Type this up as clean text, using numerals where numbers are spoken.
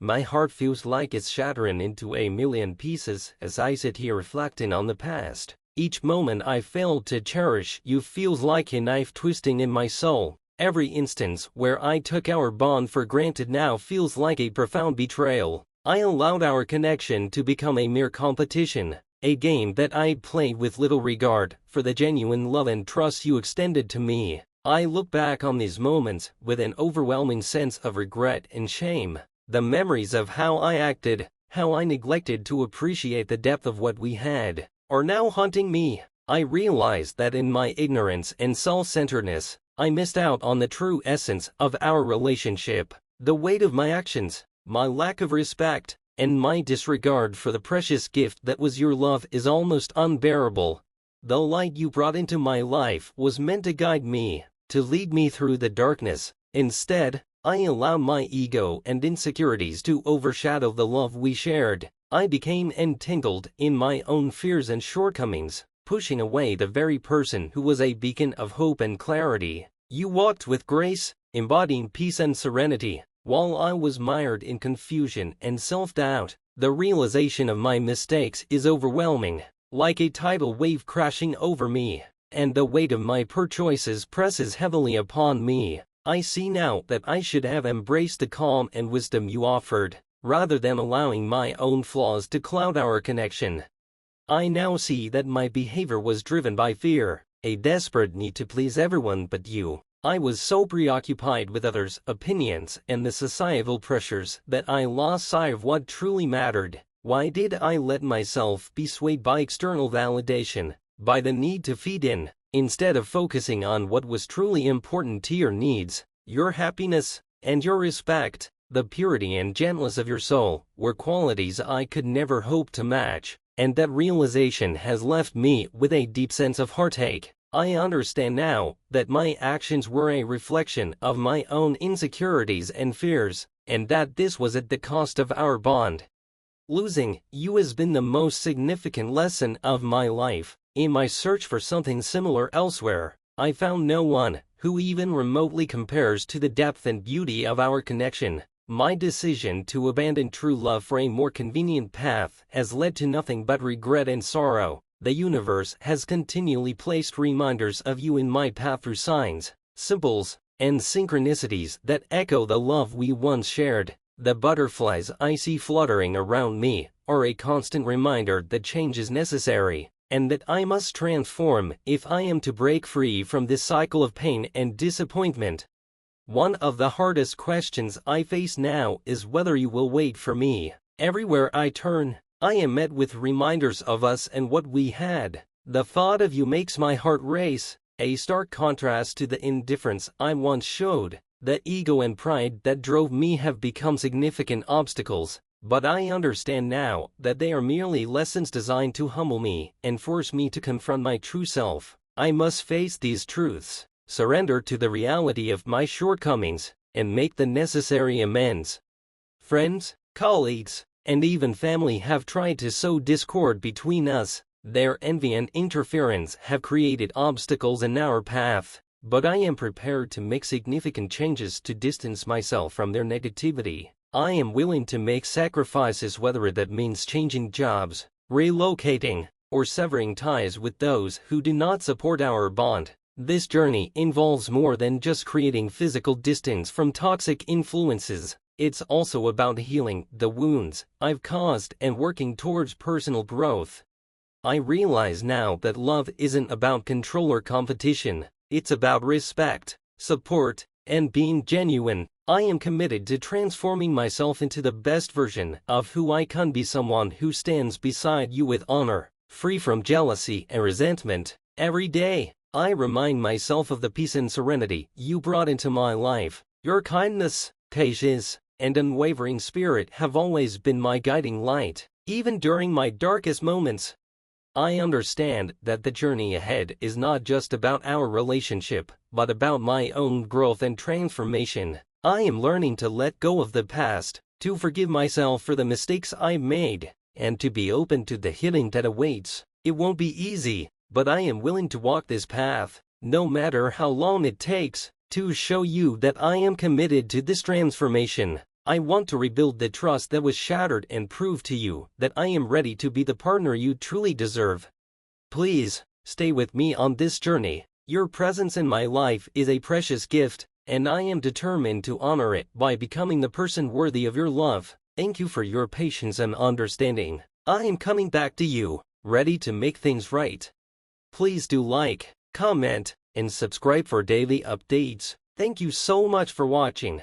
My heart feels like it's shattering into a million pieces as I sit here reflecting on the past. Each moment I failed to cherish you feels like a knife twisting in my soul. Every instance where I took our bond for granted now feels like a profound betrayal. I allowed our connection to become a mere competition, a game that I played with little regard for the genuine love and trust you extended to me. I look back on these moments with an overwhelming sense of regret and shame. The memories of how I acted, how I neglected to appreciate the depth of what we had, are now haunting me. I realize that in my ignorance and self-centeredness, I missed out on the true essence of our relationship. The weight of my actions, my lack of respect, and my disregard for the precious gift that was your love is almost unbearable. The light you brought into my life was meant to guide me, to lead me through the darkness. Instead, I allowed my ego and insecurities to overshadow the love we shared. I became entangled in my own fears and shortcomings, pushing away the very person who was a beacon of hope and clarity. You walked with grace, embodying peace and serenity, while I was mired in confusion and self-doubt. The realization of my mistakes is overwhelming, like a tidal wave crashing over me, and the weight of my poor choices presses heavily upon me. I see now that I should have embraced the calm and wisdom you offered, rather than allowing my own flaws to cloud our connection. I now see that my behavior was driven by fear, a desperate need to please everyone but you. I was so preoccupied with others' opinions and the societal pressures that I lost sight of what truly mattered. Why did I let myself be swayed by external validation, by the need to fit in, instead of focusing on what was truly important to your needs, your happiness, and your respect? The purity and gentleness of your soul were qualities I could never hope to match, and that realization has left me with a deep sense of heartache. I understand now that my actions were a reflection of my own insecurities and fears, and that this was at the cost of our bond. Losing you has been the most significant lesson of my life. In my search for something similar elsewhere, I found no one who even remotely compares to the depth and beauty of our connection. My decision to abandon true love for a more convenient path has led to nothing but regret and sorrow. The universe has continually placed reminders of you in my path through signs, symbols, and synchronicities that echo the love we once shared. The butterflies I see fluttering around me are a constant reminder that change is necessary, and that I must transform if I am to break free from this cycle of pain and disappointment. One of the hardest questions I face now is whether you will wait for me. Everywhere I turn, I am met with reminders of us and what we had. The thought of you makes my heart race, a stark contrast to the indifference I once showed. The ego and pride that drove me have become significant obstacles, but I understand now that they are merely lessons designed to humble me and force me to confront my true self. I must face these truths, surrender to the reality of my shortcomings, and make the necessary amends. Friends, colleagues, and even family have tried to sow discord between us. Their envy and interference have created obstacles in our path, but I am prepared to make significant changes to distance myself from their negativity. I am willing to make sacrifices, whether that means changing jobs, relocating, or severing ties with those who do not support our bond. This journey involves more than just creating physical distance from toxic influences. It's also about healing the wounds I've caused and working towards personal growth. I realize now that love isn't about control or competition. It's about respect, support, and being genuine. I am committed to transforming myself into the best version of who I can be, someone who stands beside you with honor, free from jealousy and resentment. Every day, I remind myself of the peace and serenity you brought into my life. Your kindness, patience, and unwavering spirit have always been my guiding light, even during my darkest moments. I understand that the journey ahead is not just about our relationship, but about my own growth and transformation. I am learning to let go of the past, to forgive myself for the mistakes I made, and to be open to the healing that awaits. It won't be easy, but I am willing to walk this path, no matter how long it takes, to show you that I am committed to this transformation. I want to rebuild the trust that was shattered and prove to you that I am ready to be the partner you truly deserve. Please, stay with me on this journey. Your presence in my life is a precious gift, and I am determined to honor it by becoming the person worthy of your love. Thank you for your patience and understanding. I am coming back to you, ready to make things right. Please do like, comment, and subscribe for daily updates. Thank you so much for watching.